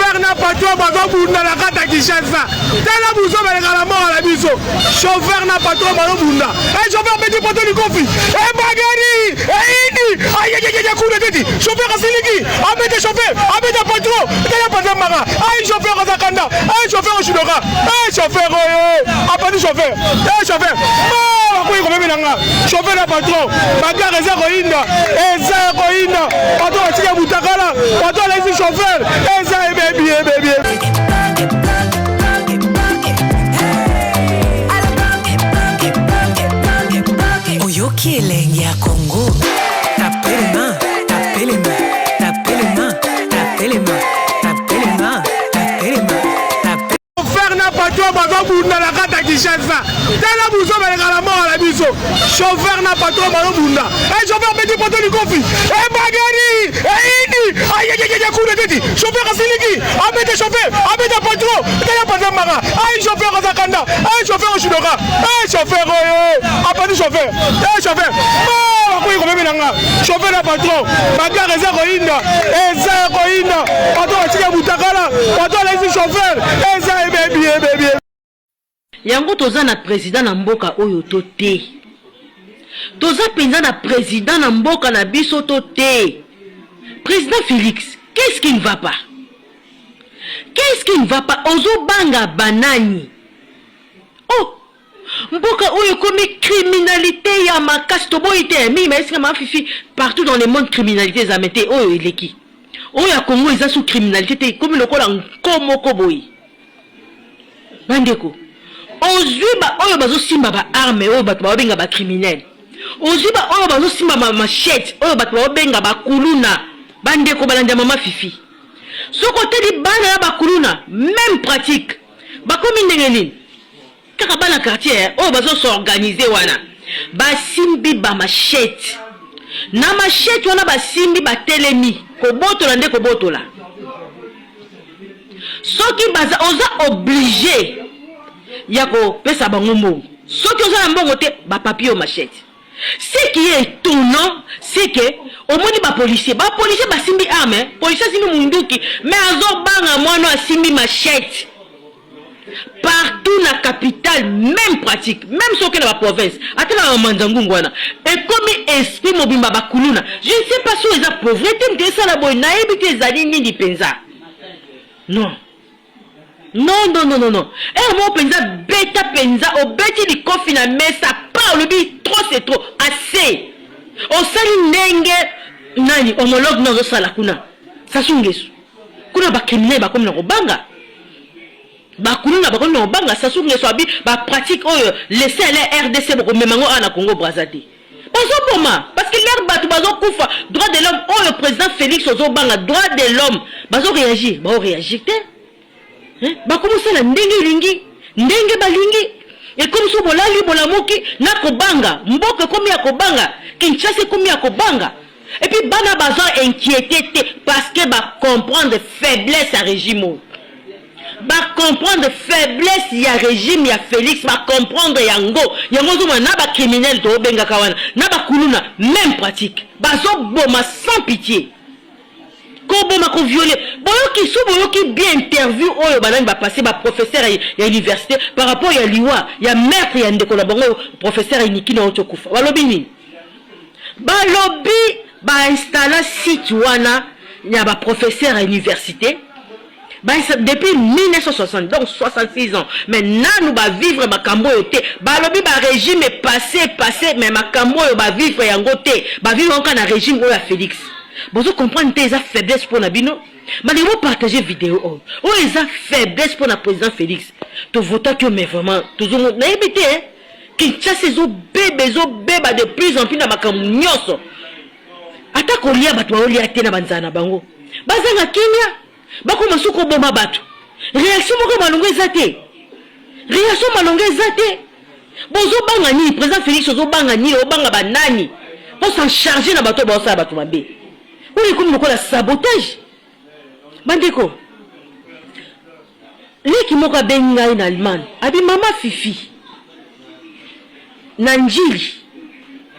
chauffeur na patron bazo bunda na kata Kinshasa tala buzo balekala mort la biso chauffeur na patron bazo bunda chauffeur petit poto likofi bagari ini aye kuna tete chauffeur asiliki amete chauffeur amete patron tala patron mara chauffeur azakanda chauffeur oshidoka chauffeur apani chauffeur chauffeur akoyi komemi nanga chauffeur na patron bagare eza koyinda patron atika butakala patron alaisi chauffeur eza ebebie oyoki elenge ya Congo tape les mains tape les mains tape les mains tape les mains tape les mains tape les mains tape chauffeur na patron bazo bunda na kata Kinshasa tala buzo balekala mort la biso chauffeur na patron bazo bunda chauffeur petit poto likofi bagari ini aye kuna tete chauffeur asiliki amete chauffeur amete patron tala patron mara chauffeur azakanda chauffeur oshidoka chauffeur apani chauffeur chauffeur akoyi komemi nanga chauffeur na patron bagare eza koyinda patron atika butakala patron alaisi chauffeur eza ebebie yango toza na président na mboka oyo to te toza penza na président na mboka na biso to te président Félix qu'est-ce qui ne va pas ozo banga banani oh mboka oyo komi criminalité ya makasi toboyi te mi maesika mafifi partout dans le monde criminalité zamete oyo eleki oyo ya Congo eza sous criminalité te komi lokola nkomoko boyi bandeko ozuba oyo bazo simba ba arme oyo bato babenga ba criminel ozuba oyo bazo simba ma machette oyo bato babenga ba kuluna bandeko balanda mama fifi soko tedi bana ya ba kuluna même pratique bakomi ndenge nini kaka bana quartier oyo bazo s'organiser wana basimbi ba machette na machette wana basimbi ba telemi kobotola nde kobotola soki baza oza obligé yako pesa bango mbongo soki oza na mbongo te ba papier machette ce qui est étonnant c'est que au moins ba policier basimbi arme policier simbi munduki mais azo banga mwana asimbi machette partout na capitale même pratique même soki na ba province atena na mandangu ngwana et comme esprit mobimba bakuluna je ne sais pas si eza pauvreté mtesa la boy nayebi te ezali nini penza non mo penza beta penza obeti di kofi na mesa pa olobi trop c'est trop assez osali ndenge nani homologue nazo sala kuna sasungesu kuna ba criminel ba komi na kobanga bakuluna bakomi na kobanga sasungesu abi ba pratique oyo laisser aller RDC boko memango ana Congo Brazzaville bazo boma parce que l'air batu bazo kufa droit de l'homme oyo président Félix ozo banga droit de l'homme bazo réagir te bakomosala ndenge lingi ndenge balingi ekomi so bolali bolamoki na kobanga mboka ekomi ya kobanga Kinshasa ekomi ya kobanga et puis bana bazo inquiété te parce que ba comprendre faiblesse à régime ba comprendre faiblesse ya régime ya Félix ba comprendre yango zo na ba criminel to benga kawana na ba kuluna même pratique bazo boma sans pitié koboma ko violer boyoki bien interview oyo banani ba passer ba professeur ya université par rapport ya liwa ya maître ya ndeko na bango professeur inikina otokufa balobi nini balobi ba installer site wana ya ba professeur à université depuis 1960 donc 66 ans mais nanu ba vivre makambo yo te balobi ba régime est passé mais makambo yo ba vivre yango te ba vivre encore na régime oyo ya Félix. Vous comprenez tes faiblesses pour Nabino? Mais vous partagez vidéo. Oh, les faiblesses pour le président Félix. Tu votes que mais vraiment, tout le monde n'a évité. Kinshasa zo bébé de plus en plus na makamnyoso. Ata kolia batu olia tena banzana bango. Bazanga kimia. Bako masuko bomba batu. Réaction moko malongo ezate. Bozo banga ni président Félix zo banga ni o banga banani. Pour s'en charger na bato ba sa batu mabe. Oui, comme nous la sabotage. Bandeko. Les qui m'ont benga en Allemagne. Abi maman Fifi. Nanjili.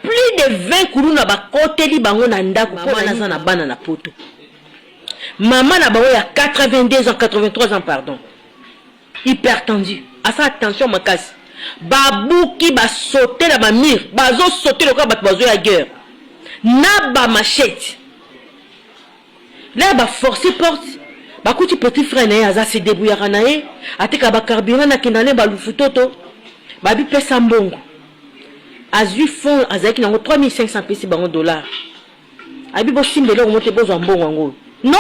Plus de 20 kuruna ba côté li bango na ndako pour na bana na poto. Maman n'a pas 82 ans, 83 ans, pardon. Hypertendu. À ça, attention, ma casse. Babouki va sauter la mamire. Bazo sauter le corps, bazo la guerre. Naba machette. Là, ba forcer porte. Ba kuti petit frère na aza se débrouiller nae. Ateka ba carburant na kinane ba lufutoto. Ba bi pesa mbongo. Azui fond azaki nango 3500 pesi bango dollars. Abi bo simbele ko mote bozo mbongo ngo. Non.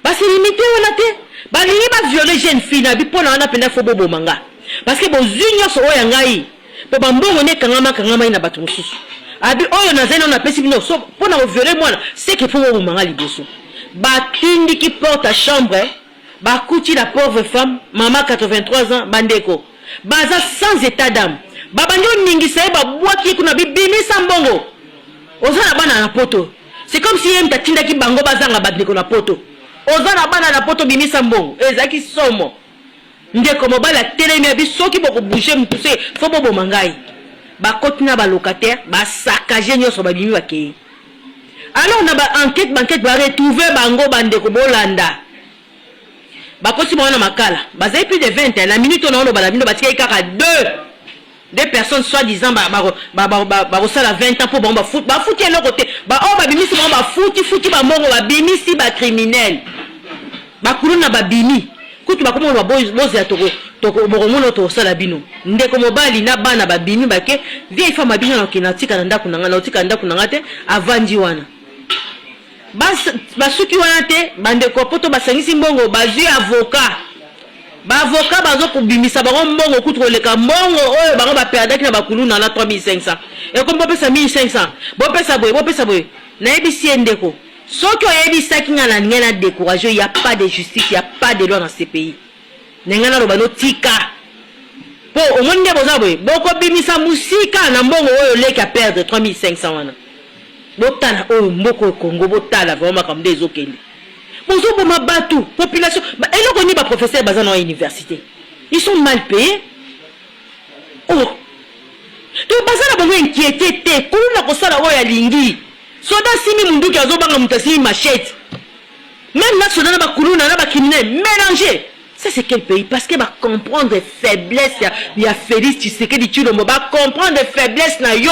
Ba se limité wana te. Ba lingi ba violer jeune fille na bi pona wana pena fo bobo manga. Parce que bo zunyo so oya ngai. Po ba mbongo ne kangama ina batu mususu. Abi oyo na zeno na pesi bino so pona ko violer moi c'est que fo bobo manga liboso. Batindi qui porte à chambre, Bakouti la pauvre femme, maman 83 ans, Bandeko. Baza sans état d'âme. Babanyo ningi saeba bois qui kuna bibimi sambongo. Ozana bana na poto. C'est comme si yem tatinda ki bango bazanga Bandeko na poto. Ozana bana na poto bimi sambongo. Ezaki somo. Ndeko mobala telemi abi soki boko bouger mutuse fo bobo mangai. Bakoti na ba locataire, ba saccager nyoso babimi bakei. Alors on a ba enquête ba retrouver bango bandeko bolanda. Ba kosi mona makala. Ba zai plus de 20 la minute on a ba bino ba tika kaka deux personnes soi-disant ba sala 20 ans pour ba foot ba fouti à côté. Ba o ba bimisi ba fouti ba mongo ba bimisi ba criminel. Ba kuluna ba bimi. Kutu ba komo ba bozi ya toko bokomono to sala bino. Ndeko mobali na bana ba bimi ba ke vieille femme bino na kinatika na ndaku na tika ndaku na ngate avandi wana. Basuki wana te bandeko poto basangisi mbongo bazui avocat. Ba avocat bazo kubimisa bango mbongo kutu leka mbongo oyo bango ba perdaki na bakulu na 3500. Et comme bo pesa 1500. Bo pesa boy. Na ebisi ndeko. Soki oyebisa kinga na ngena découragé, il y a pas de justice, il y a pas de loi dans ce pays. Nengana robano tika. Po omonde boza boy. Boko bimisa musika na mbongo oyo leka perdre 3500 wana. Botala oyo mboko Congo botala vraiment comme des okende. Bozo boma batu population eloko ni ba professeur bazana à université. Ils sont mal payés. Oh. Tu bazana bongo inquiété te kuna ko sala oyo alingi. Soda simi munduki azobanga mutasi machette. Même là soda na ba kuluna na ba criminel mélangé. Ça c'est quel pays? Parce que va comprendre les faiblesses ya Félix Tshisekedi Tshilombo va comprendre les faiblesses na yo.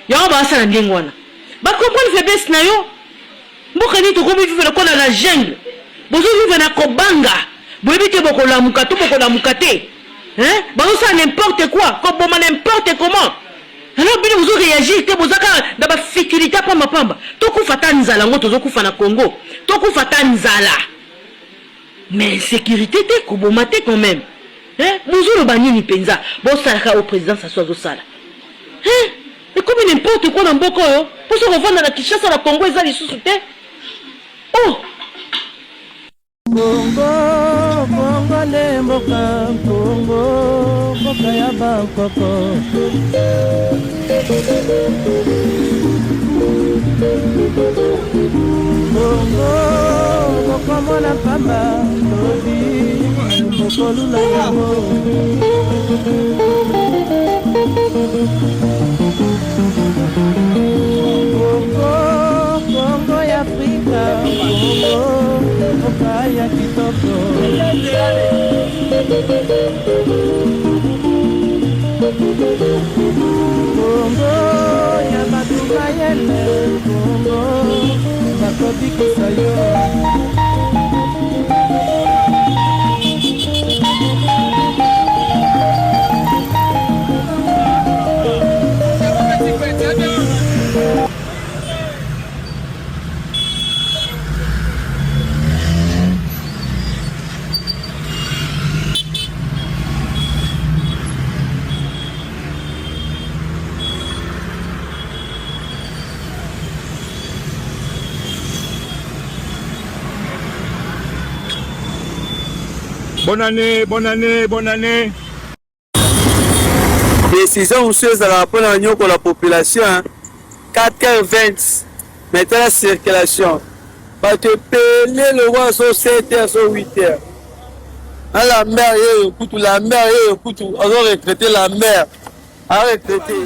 Ya ba sala ndingwana. Ba comprendre faiblesse na yo. Mboka ni to ko vivre le kona la jungle. Bozo vivre na kobanga. Boyebite boko la mukato boko la mukate. Hein? Bazo ça n'importe quoi, ko boma n'importe comment. Alors bien vous réagir te bozaka na ba sécurité pa mapamba. To ku fata nzala ngo tozo ku fana Congo. To ku fata nzala. Mais sécurité te ko boma te quand même. Hein? Bozo lo banini penza. Bo sala au président ça soit zo sala. Hein? Et comme n'importe quoi dans Boko, pour se revendre la Kinshasa, la Congo, ils allaient sous-souter. Oh! Congo, Congo, ne moka, Congo, moka ya Bangkoko. Congo, moka mona pamba, lobi, moko lula yango. Congo, Congo ya Afrika, Congo, moka ya kitoko. Congo ya batu mayele, Congo, bakobikisa yo. Bonne année, bonne année, bonne année. Décision osseuse à la pour la population, 4h20, maintenant la circulation. Va te payer le roi sur 7h, sur 8h. La mer, la mer, on va retraiter la mer. À retraiter.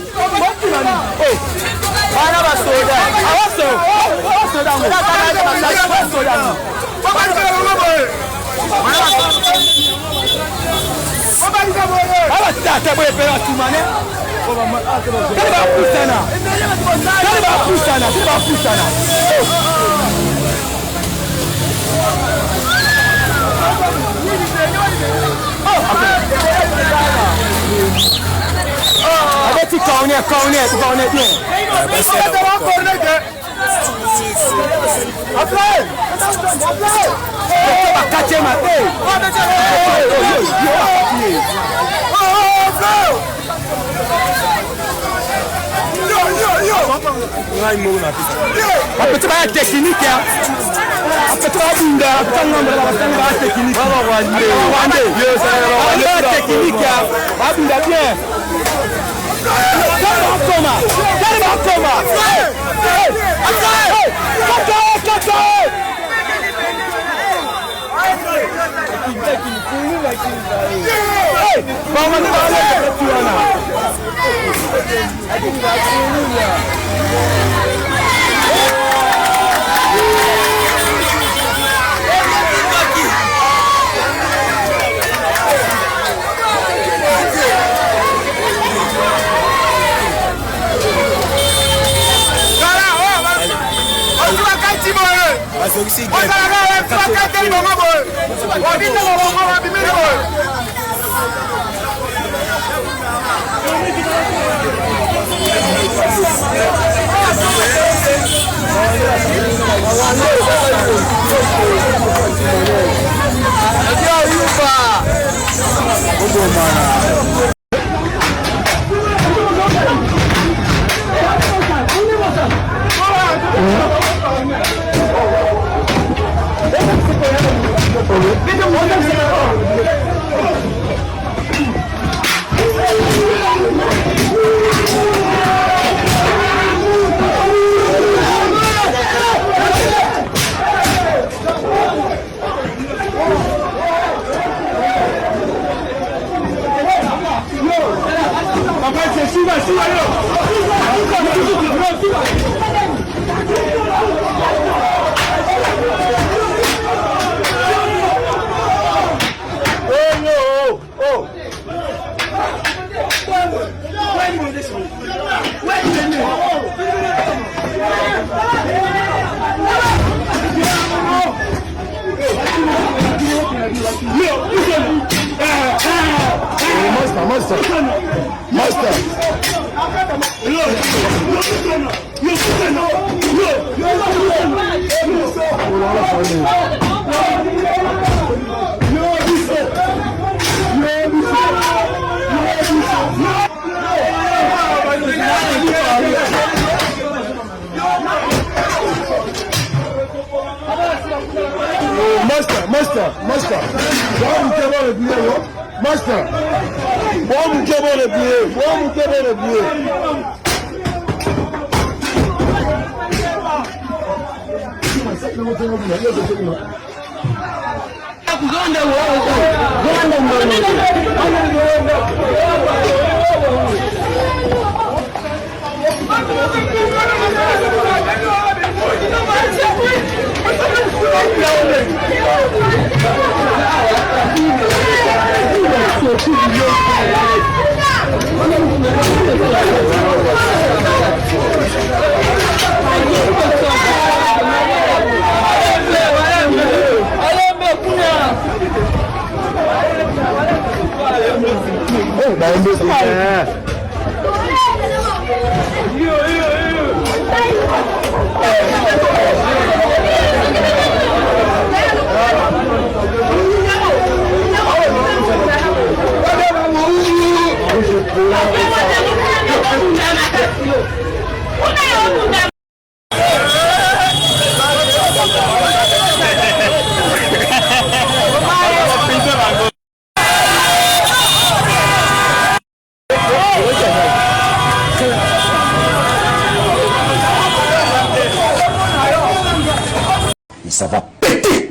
Ça va péter.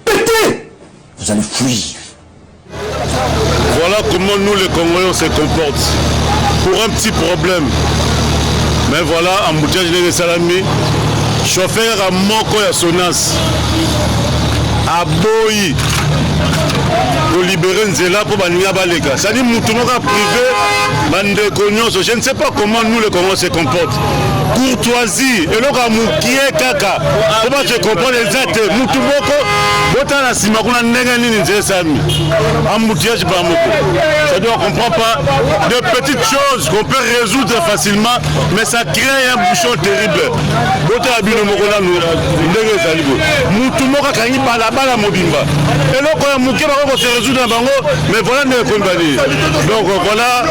Péter. Vous allez fuir. Voilà comment nous les Congolais on se comporte. Pour un petit problème, Mais voilà, embouteillage de salami. Chauffeur à moko ya Sonas. Aboyi. Pour libérer Nzela pour Bania Baleka. Ça dit Moutoumaka privé, Bande Cognos. Je ne sais pas comment nous les Congolais se comportent. Courtoisie, et là, Moukié Kaka. Comment je comprends les actes Moutoumoko, Botana Simakuna Negani Nzesami. Embouteillage par Moko. Ça dit on ne comprend pas de petites choses qu'on peut résoudre facilement, mais ça crée un bouchon terrible. Botana Bino Mokona nous, Moutoumaka Kangi Balabala Mobimba. Et là, quand Mouké va se résoudre dans Bango, mais voilà ne condamné. Donc voilà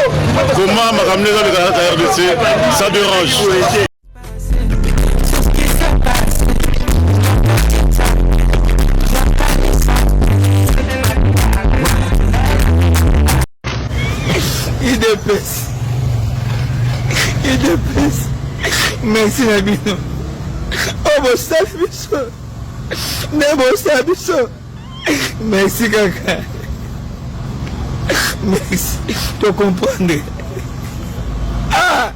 comment ma ramener dans le Canada RDC, ça dérange. Il dépêche. Merci Nabino. Oh mon service. Nebo service. Merci Kaka. Merci. Tu comprends? Ah!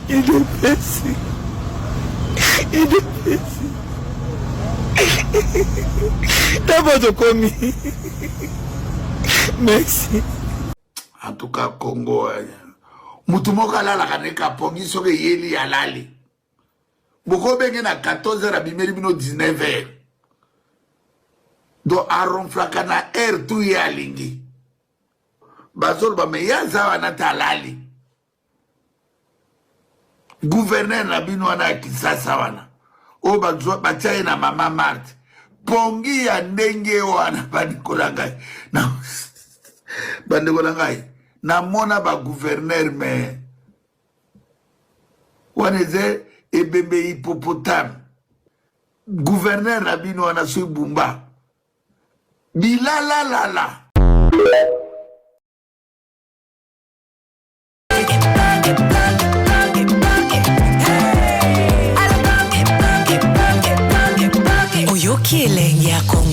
Il dépêche. D'abord de commis. Merci. En tout cas, Congo, Moutumoka la kaneka pongi soke yeli alali. Boko benge na 14h abimeli bino 19h. Do aron flakana tu yalingi. Bazol ba me yaza wana talali. Gouverneur na bino wana Kisasa wana. O bazwa bachaye na mama Marte. Pongi ya ndenge wana bandikolangai. Na bandikolangai. Na mona ba gouverneur me waneze ebembe hippopotame gouverneur na bino wana sui bumba bilala Oyoki elenge ya Congo.